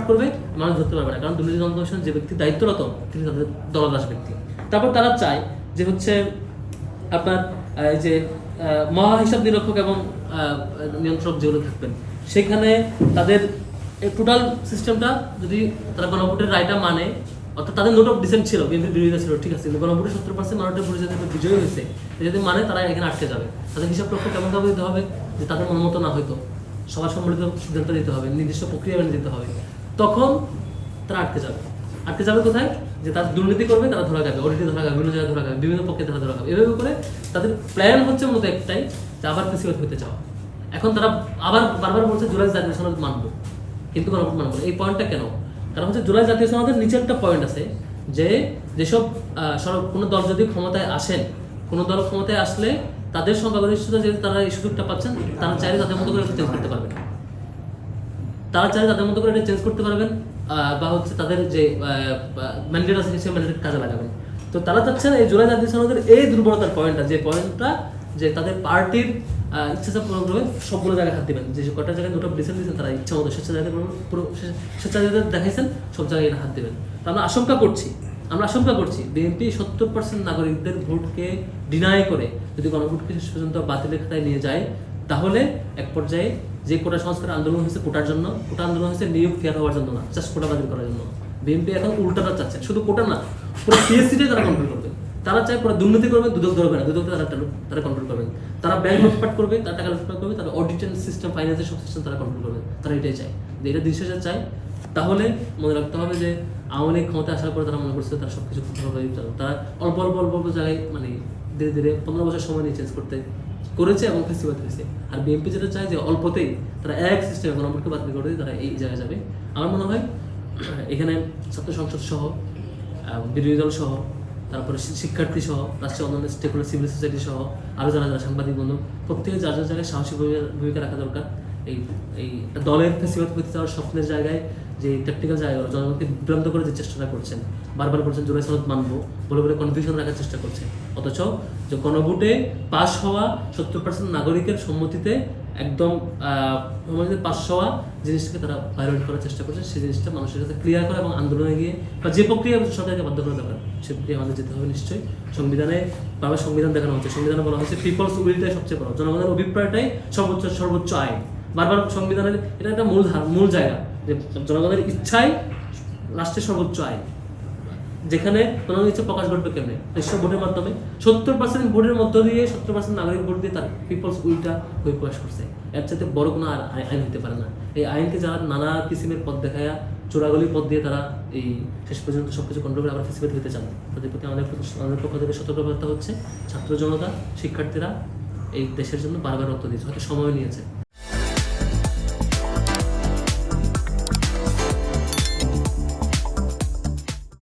করবে, মানুষ ধরতে পারবে না, কারণ দুর্নীতি দমন কমিশন যে ব্যক্তি দায়িত্বরত তিনি তাদের দলদাস ব্যক্তি। তারপর তারা চায় যে হচ্ছে আপনার এই যে মহা হিসাব নিরীক্ষক এবং নিয়ন্ত্রক যেগুলো থাকবেন, সেখানে তাদের টোটাল সিস্টেমটা যদি তারা গণভোটের রায়টা মানে, অর্থাৎ তাদের নোট অফ ডিসেন্ট ছিল, বিএনপির বিরোধিতা ছিল, ঠিক আছে, গণভোটে 70% মানুষের পরিচয় বিজয়ী হয়েছে, যদি মানে তারা এখানে আটকে যাবে। তাদের হিসাব রক্ষক কেমনভাবে দিতে হবে যে তাদের মনোমত না হয়তো সবার সম্মিলিত সিদ্ধান্ত দিতে হবে, নির্দিষ্ট প্রক্রিয়া মেনে দিতে হবে, তখন তারা আটকে যাবে। আটকে যাবে কোথায়? যে তারা দুর্নীতি করবে, তারা ধরা যাবে, অডিটে ধরা যাবে, বিভিন্ন জায়গায় ধরা যাবে, বিভিন্ন পক্ষে ধরা যাবে। এভাবে করে তাদের প্ল্যান হচ্ছে মূলত একটাই, যে আবার ফেসিবাদ হতে চাওয়া। এখন তারা আবার বারবার বলছে জুলাই জাতীয় সনদ মানবো, কিন্তু গণভোট মানবো। এই পয়েন্টটা কেন? কারণ হচ্ছে জুলাই জাতীয় সনদের নিচে একটা পয়েন্ট আছে যে যেসব কোনো দল যদি ক্ষমতায় আসেন, কোনো দল ক্ষমতায় আসলে তাদের সংখ্যাগরিষ্ঠতা যদি তারা এই সুযোগটা পাচ্ছেন, তারা চাইলে তাদের মতো করে চেঞ্জ করতে পারবেন, তারা চাইলে তাদের মতো করে এটা চেঞ্জ করতে পারবেন, বা হচ্ছে তাদের যে ম্যান্ডেট আছে সেই ম্যান্ডেট কাজে লাগাবেন। তো তারা চাচ্ছেন এই জুলাই জাতীয় সনদের এই দুর্বলতার পয়েন্টটা, যে পয়েন্টটা যে তাদের পার্টির ইচ্ছা পূরণ করবে, সবগুলো জায়গায় হাত দিবেন, যে কটা জায়গায় নোট অফ ডিসেন্ট দিয়েছেন তারা ইচ্ছা মতো স্বেচ্ছাচারিতা পুরো স্বেচ্ছাচারিতা দেখাইছেন, সব জায়গায় এটা হাত দেবেন। তো আমরা আশঙ্কা করছি বিএনপি 70% নাগরিকদের ভোটকে ডিনাই করে যদি গণভোটকে শেষ পর্যন্ত বাতিলের খাতায় নিয়ে যায়, তাহলে এক পর্যায়ে যে কোটা সংস্কার আন্দোলন হয়েছে কোটার জন্য, কোটা আন্দোলন হয়েছে নিয়োগ ফেয়ার হওয়ার জন্য না, জাস্ট কোটা বাতিল করার জন্য। বিএনপি এখন উল্টাটা চাচ্ছে, শুধু কোটা না, পুরো পিএসসিটাই তারা কন্ট্রোল করবে। তারা চায় পুরো দুর্নীতি করবে, দুদক ধরবে না, দুদককে তারা কন্ট্রোল করবে। তারা ব্যাংক লুটপাট করবে, তারা টাকা লুটপাট করবে, তারা অডিটের সিস্টেম, ফাইন্যান্সের সব সিস্টেম তারা কন্ট্রোল করবে। তারা এটাই চায়, যে এটা দেশে চায়। তাহলে মনে রাখতে হবে যে আওয়ামী লীগ ক্ষমতায় আসার পরে তারা মনে করছে তারা সব কিছু তারা অল্প অল্প জায়গায় মানে ধীরে ধীরে 15 বছর সময় নিয়ে চেঞ্জ করেছে এবং ফেস্টিভাল হয়েছে। আর বিএনপি যেটা চায় যে অল্পতেই তারা এক সিস্টেমে গণভোটকে বাতিল করে দিয়ে তারা এই জায়গায় যাবে। আমার মনে হয় এখানে ছাত্র সংসদ সহ, বিরোধী দল সহ, তারপরে শিক্ষার্থী সহ, রাষ্ট্রীয় অন্যান্য স্টেকহোল্ডার, সিভিল সোসাইটি সহ আরও যারা সাংবাদিক বন্ধু, প্রত্যেকে যার যার জায়গায় সাহসী ভূমিকা রাখা দরকার। এই দলের ফেস্টিভাল হতে যাওয়ার স্বপ্নের জায়গায় যে টেকনিক্যাল জায়গাগুলো জনগণকে বিভ্রান্ত করে যে চেষ্টাটা করছেন, বারবার বলছেন জুলাই সনদ মানবো বলে কনফিউশন রাখার চেষ্টা করছে, অথচ যে গণভোটে পাস হওয়া 70% নাগরিকের সম্মতিতে একদম পাস হওয়া জিনিসটাকে তারা ভায়োলেট করার চেষ্টা করছে। সেই জিনিসটা মানুষের কাছে ক্লিয়ার করা এবং আন্দোলনে গিয়ে বা যে প্রক্রিয়া সরকারকে বাধ্য করা দরকার, সে প্রক্রিয়া আমাদের যেতে হবে নিশ্চয়ই। সংবিধানে বাংলা সংবিধান দেখানো হচ্ছে, সংবিধানে বলা হচ্ছে পিপলস উইলটাই সবচেয়ে বড়, জনগণের অভিপ্রায়টাই সর্বোচ্চ আইন। বারবার সংবিধানের এটা একটা মূল জায়গা, যে জনগণের ইচ্ছাই রাষ্ট্রের সর্বোচ্চ আইন, যেখানে জনগণের ইচ্ছা প্রকাশ ঘটবে কেমনে? নিশ্চয় ভোটের মাধ্যমে। 70% ভোটের মধ্য দিয়ে 70% নাগরিক ভোট দিয়ে তার পিপলস উইলটা বই প্রকাশ করছে। এর চাইতে বড় কোনো আইন হতে পারে না। এই আইনকে যারা নানা কিসিমের পথ দেখায়া, চোরাগলি পথ দিয়ে তারা এই শেষ পর্যন্ত সবকিছু কন্ট্রোল করে আবার ফেসিলিটি হতে চান, তাদের প্রতি আমাদের পক্ষ থেকে সতর্কবার্তা হচ্ছে ছাত্র জনতা, শিক্ষার্থীরা এই দেশের জন্য বারবার রক্ত দিয়েছে, হয়তো সময় নিয়েছে।